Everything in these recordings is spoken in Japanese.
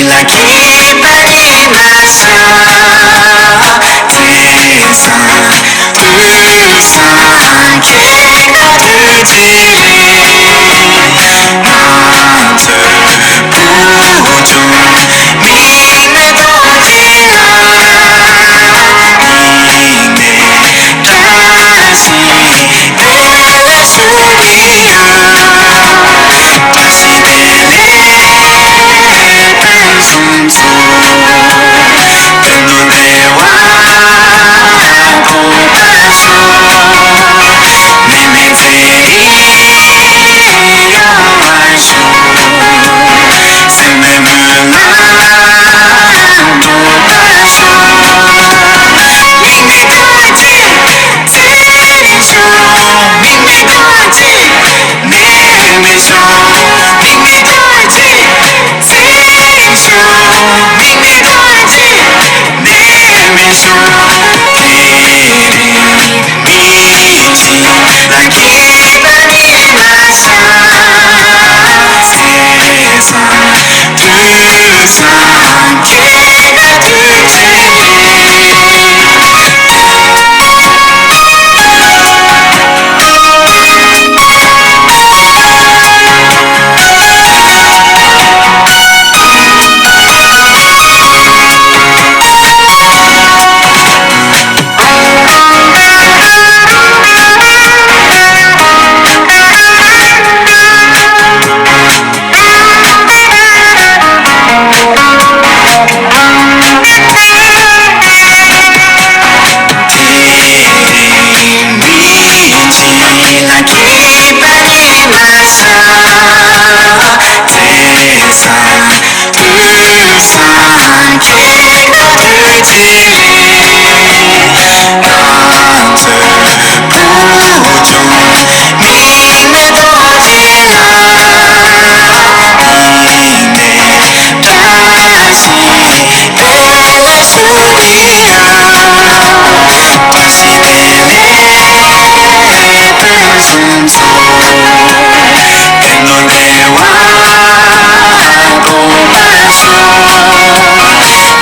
開きたりました。天さうさけがるじなんつ不中みんなどちらいいねかしえしゅりや出してねたんそんそくのねはこばしょめめぜいよわしょせめむらとばしょみめかちぜりしょみめかちねめしょみめかちぜりしょみめかちねめしょきりみちなきなりましたせさるさけがるじなきたりました天さうさけがるじなんつ不中みんなどちらいいねかしえしゅりや出してねたそんそくのねはこばしょ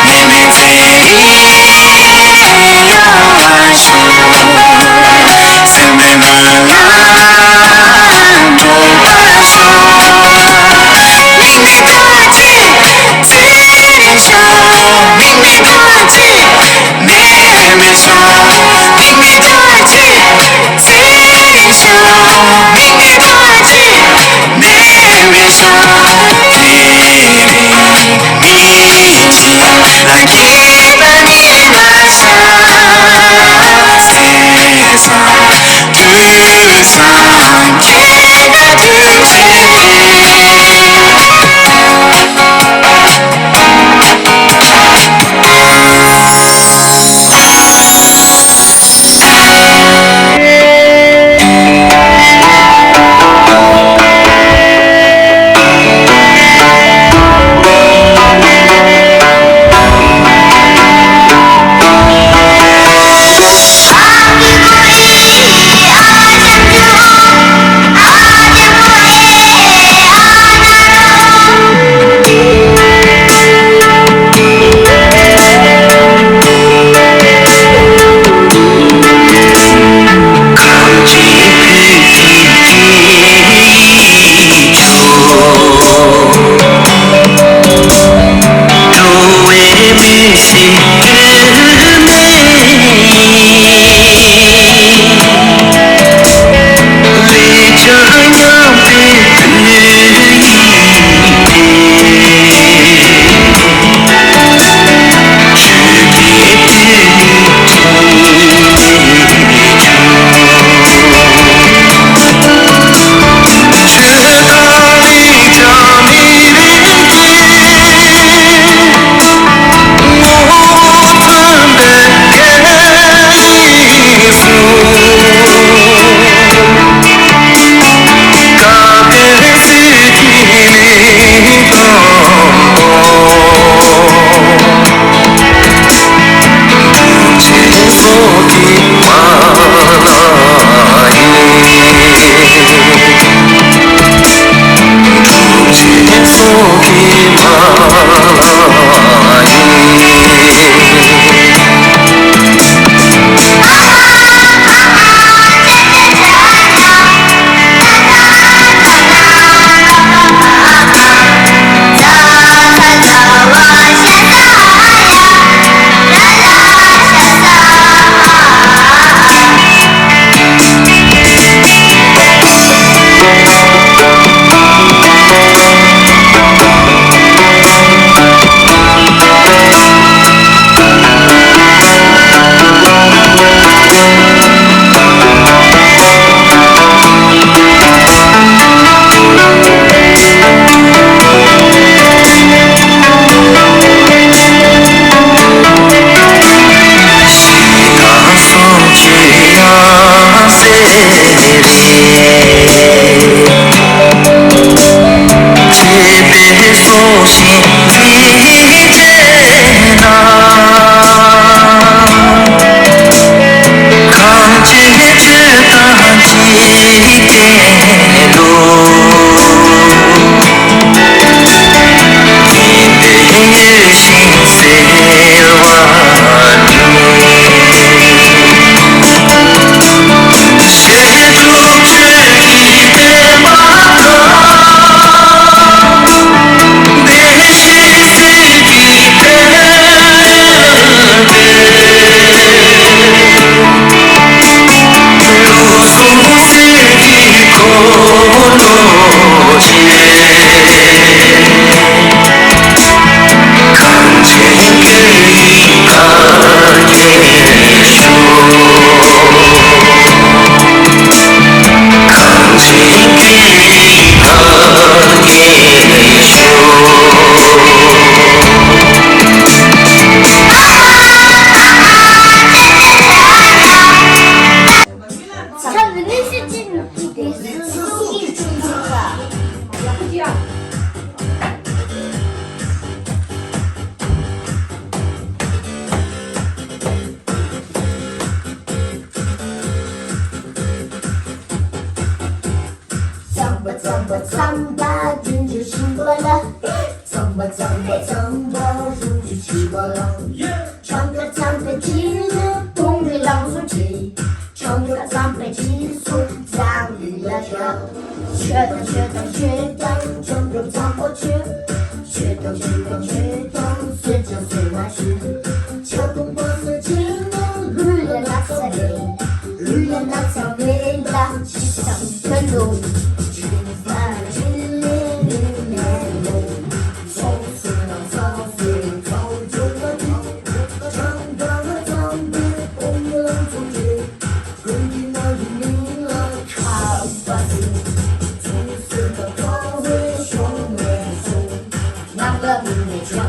めめぜいよわしょせめむらとばしょみめかちぜりしょみめかちねめしょみめかちぜりしょみめかちねめしょきりみちなきたりましたせさるさけがるじ苍白，人就习惯了。苍白苍白苍白，人就习惯了。唱歌唱得激烈，动力浪出去。唱歌唱得激素，让你来跳。学堂学堂学堂，唱歌唱过去。学堂学堂学堂，随叫随那去。跳动白色青龙，绿了那草莓，绿了那草莓的西上天路。唱